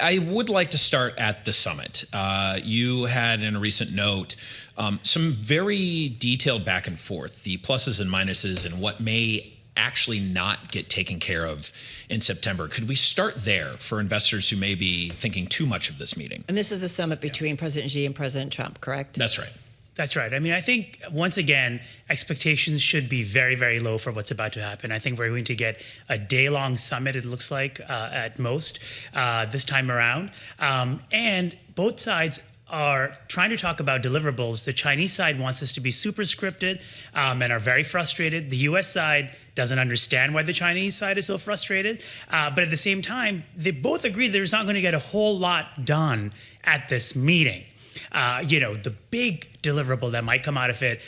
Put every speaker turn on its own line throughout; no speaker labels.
I would like to start at the summit. You had in a recent note some very detailed back and forth, the pluses and minuses and what may actually not get taken care of in September. Could we start there for investors who may be thinking too much of this meeting?
And this is the summit between President Xi and President Trump, correct?
That's right.
That's right. I mean, I think, once again, expectations should be very, very low for what's about to happen. I think we're going to get a day-long summit, it looks like, at most, this time around. And both sides are trying to talk about deliverables. The Chinese side wants this to be super scripted and are very frustrated. The U.S. side doesn't understand why the Chinese side is so frustrated. But at the same time, they both agree there's not going to get a whole lot done at this meeting. The big deliverable that might come out of it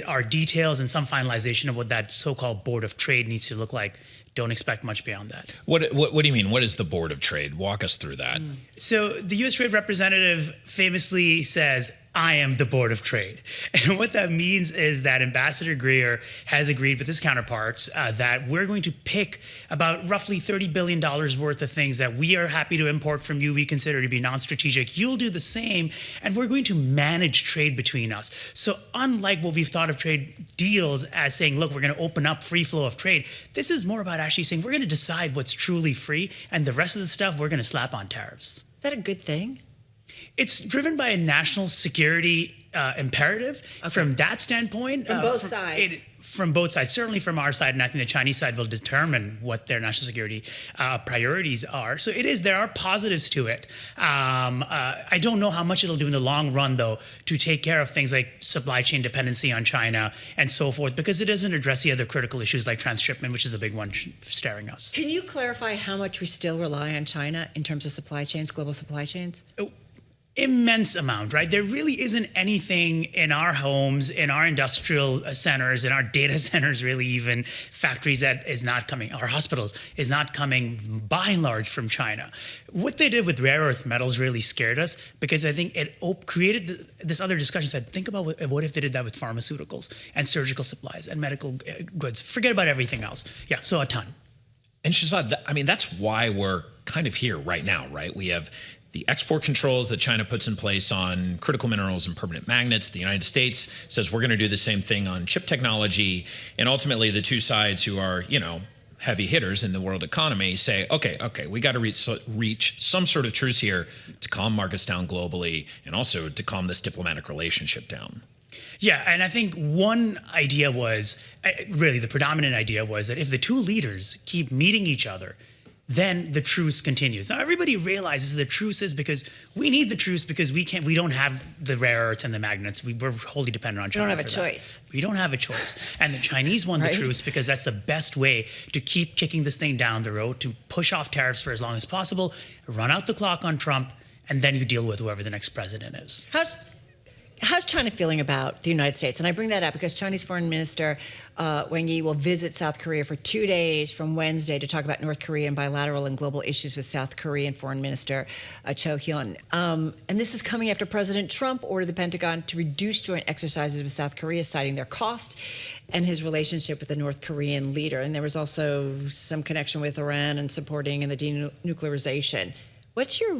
are details and some finalization of what that so-called Board of Trade needs to look like. Don't expect much beyond that.
What do you mean? What is the Board of Trade? Walk us through that.
So the U.S. Trade Representative famously says, I am the Board of Trade. And what that means is that Ambassador Greer has agreed with his counterparts that we're going to pick about roughly $30 billion worth of things that we are happy to import from you, we consider to be non-strategic. You'll do the same, and we're going to manage trade between us. So unlike what we've thought of trade deals as saying, look, we're going to open up free flow of trade, this is more about actually saying we're going to decide what's truly free, and the rest of the stuff we're going to slap on tariffs.
Is that a good thing?
It's driven by a national security imperative. Okay. From that standpoint.
From both sides.
From both sides, certainly from our side, and I think the Chinese side will determine what their national security priorities are. So there are positives to it. I don't know how much it'll do in the long run, though, to take care of things like supply chain dependency on China and so forth, because it doesn't address the other critical issues like transshipment, which is a big one staring us.
Can you clarify how much we still rely on China in terms of supply chains, global supply chains?
Immense amount, right? There really isn't anything in our homes, in our industrial centers, in our data centers, really even factories that is not coming, our hospitals, is not coming by and large from China. What they did with rare earth metals really scared us, because I think it created this other discussion. Said, think about what if they did that with pharmaceuticals and surgical supplies and medical goods. Forget about everything else. Yeah, so a ton.
And Shehzad, I mean, that's why we're kind of here right now, right? We have the export controls that China puts in place on critical minerals and permanent magnets. The United States says we're going to do the same thing on chip technology. And ultimately, the two sides who are, heavy hitters in the world economy say, okay, we got to reach some sort of truce here to calm markets down globally and also to calm this diplomatic relationship down.
Yeah, and I think one idea was, really the predominant idea was that if the two leaders keep meeting each other, then the truce continues. Now everybody realizes the truce is because we need the truce because we don't have the rare earths and the magnets. We're wholly dependent on China.
We don't have a choice.
We don't have a choice. And the Chinese want the truce because that's the best way to keep kicking this thing down the road, to push off tariffs for as long as possible, run out the clock on Trump, and then you deal with whoever the next president is.
How's China feeling about the United States? And I bring that up because Chinese Foreign Minister Wang Yi will visit South Korea for 2 days from Wednesday to talk about North Korea and bilateral and global issues with South Korean Foreign Minister Cho Hyun. And this is coming after President Trump ordered the Pentagon to reduce joint exercises with South Korea, citing their cost and his relationship with the North Korean leader. And there was also some connection with Iran and supporting in the denuclearization. What's your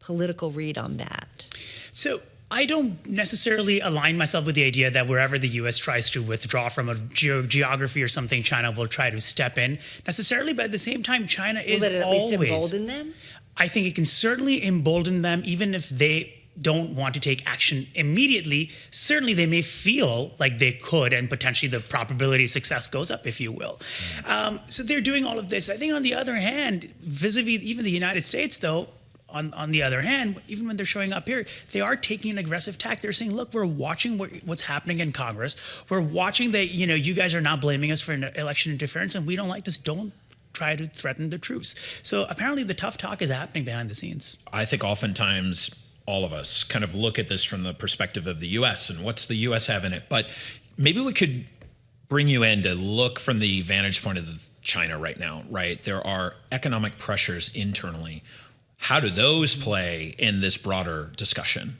political read on that?
So I don't necessarily align myself with the idea that wherever the U.S. tries to withdraw from a geography or something, China will try to step in necessarily. But at the same time, China is always... Will it at least
embolden them?
I think it can certainly embolden them, even if they don't want to take action immediately. Certainly they may feel like they could, and potentially the probability of success goes up, if you will. So they're doing all of this. I think on the other hand, vis-a-vis even the United States, though, on the other hand, even when they're showing up here, they are taking an aggressive tack. They're saying, look, we're watching what's happening in Congress. We're watching that, you guys are not blaming us for an election interference, and we don't like this. Don't try to threaten the truce. So apparently the tough talk is happening behind the scenes.
I think oftentimes all of us kind of look at this from the perspective of the U.S. and what's the U.S. have in it. But maybe we could bring you in to look from the vantage point of China right now, right? There are economic pressures internally. How do those play in this broader discussion?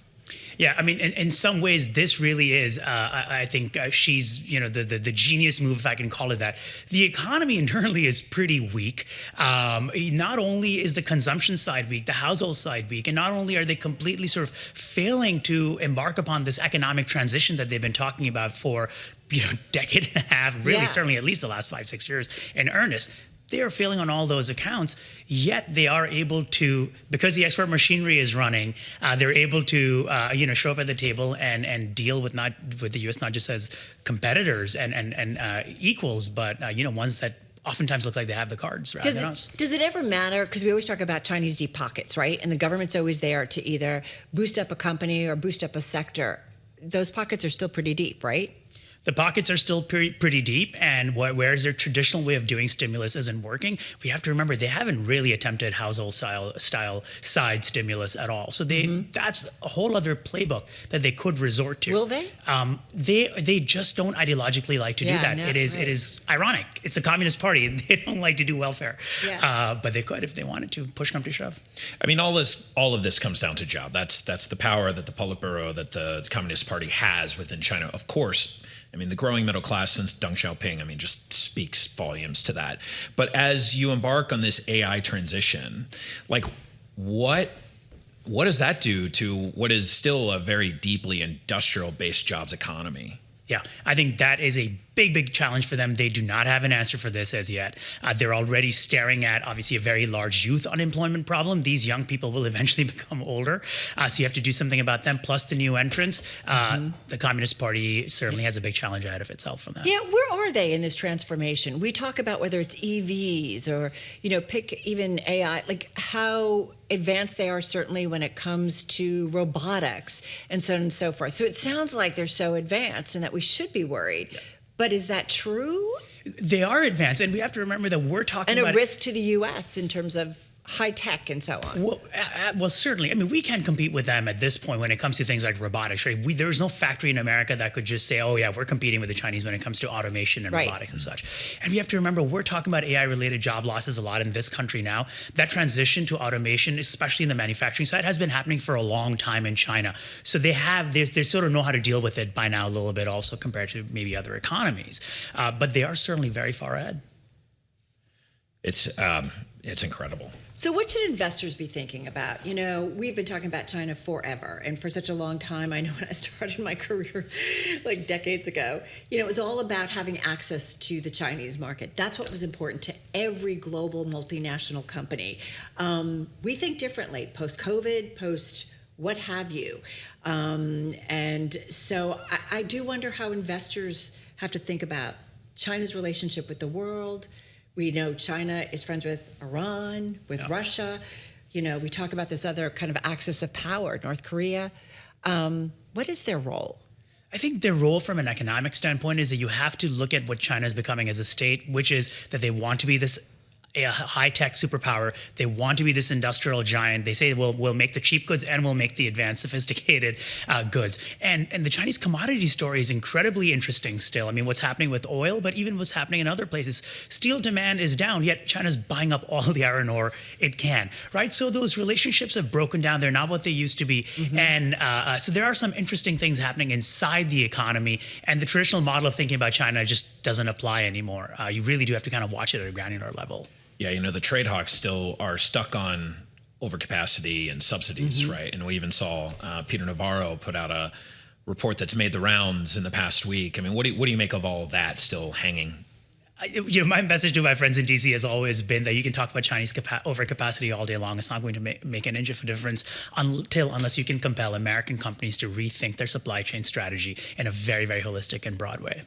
Yeah, I mean, in some ways, this really is. I think she's, the genius move, if I can call it that. The economy internally is pretty weak. Not only is the consumption side weak, the household side weak, and not only are they completely sort of failing to embark upon this economic transition that they've been talking about for decade and a half, really, certainly at least the last 5-6 years in earnest. They are failing on all those accounts, yet they are able to, because the export machinery is running, they're able to, show up at the table and deal with the U.S. not just as competitors and equals, but ones that oftentimes look like they have the cards rather than us.
Does it ever matter? Because we always talk about Chinese deep pockets, right? And the government's always there to either boost up a company or boost up a sector. Those pockets are still pretty deep, right?
The pockets are still pretty deep, and whereas their traditional way of doing stimulus isn't working, we have to remember they haven't really attempted household style side stimulus at all. So that's a whole other playbook that they could resort to.
Will they?
They just don't ideologically like to do that.
No,
it is ironic. It's a communist party, and they don't like to do welfare.
Yeah.
But they could if they wanted to. Push come to shove.
I mean, all of this comes down to Zhao. That's the power that the Politburo, that the Communist Party has within China. Of course, I mean, the growing middle class since Deng Xiaoping, I mean, just speaks volumes to that. But as you embark on this AI transition, like what does that do to what is still a very deeply industrial-based jobs economy?
Yeah, I think that is a big challenge for them. They do not have an answer for this as yet. They're already staring at, obviously, a very large youth unemployment problem. These young people will eventually become older, so you have to do something about them, plus the new entrants. The Communist Party certainly has a big challenge ahead of itself from that.
Yeah, where are they in this transformation? We talk about whether it's EVs or, pick even AI, like how advanced they are certainly when it comes to robotics and so on and so forth. So it sounds like they're so advanced and that we should be worried. Yeah. But is that true?
They are advanced, and we have to remember that we're talking about...
And a risk to the U.S. in terms of high tech and so on.
Well, certainly. I mean, we can compete with them at this point when it comes to things like robotics, right? There's no factory in America that could just say, oh, yeah, we're competing with the Chinese when it comes to automation and robotics and such. And we have to remember, we're talking about AI-related job losses a lot in this country now. That transition to automation, especially in the manufacturing side, has been happening for a long time in China. So they sort of know how to deal with it by now a little bit also compared to maybe other economies. But they are certainly very far ahead.
It's incredible.
So what should investors be thinking about? We've been talking about China forever, and for such a long time. I know when I started my career like decades ago, it was all about having access to the Chinese market. That's what was important to every global multinational company. We think differently post-COVID, post what have you. And so I do wonder how investors have to think about China's relationship with the world. We know China is friends with Iran, with Russia. We talk about this other kind of axis of power, North Korea. What is their role?
I think their role from an economic standpoint is that you have to look at what China is becoming as a state, which is that they want to be this a high-tech superpower. They want to be this industrial giant. They say, we'll make the cheap goods and we'll make the advanced, sophisticated goods. And the Chinese commodity story is incredibly interesting still. I mean, what's happening with oil, but even what's happening in other places. Steel demand is down, yet China's buying up all the iron ore it can, right? So those relationships have broken down. They're not what they used to be. And so there are some interesting things happening inside the economy. And the traditional model of thinking about China just doesn't apply anymore. You really do have to kind of watch it at a granular level.
Yeah, the trade hawks still are stuck on overcapacity and subsidies, right? And we even saw Peter Navarro put out a report that's made the rounds in the past week. I mean, what do you make of all of that still hanging?
My message to my friends in DC has always been that you can talk about Chinese overcapacity all day long. It's not going to make an inch of a difference unless you can compel American companies to rethink their supply chain strategy in a very, very holistic and broad way.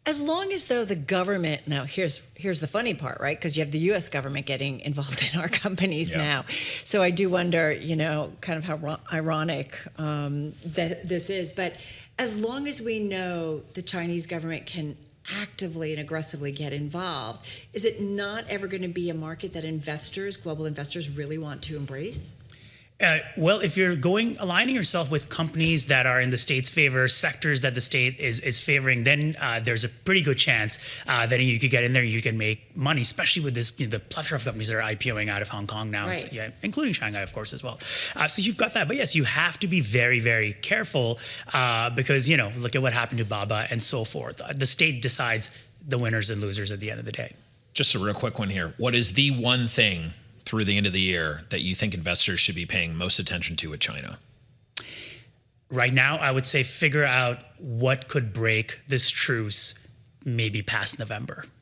As long as though the government, now here's the funny part, right? Because you have the U.S. government getting involved in our companies now. So I do wonder, kind of how ironic that this is. But as long as we know the Chinese government can actively and aggressively get involved, is it not ever going to be a market that investors, global investors, really want to embrace?
Well, if you're aligning yourself with companies that are in the state's favor, sectors that the state is favoring, then there's a pretty good chance that you could get in there and you can make money, especially with this, the plethora of companies that are IPOing out of Hong Kong now,
Right.
so, yeah, including Shanghai, of course, as well. So you've got that. But yes, you have to be very, very careful because, look at what happened to Baba and so forth. The state decides the winners and losers at the end of the day.
Just a real quick one here. What is the one thing through the end of the year that you think investors should be paying most attention to with China?
Right now, I would say figure out what could break this truce maybe past November.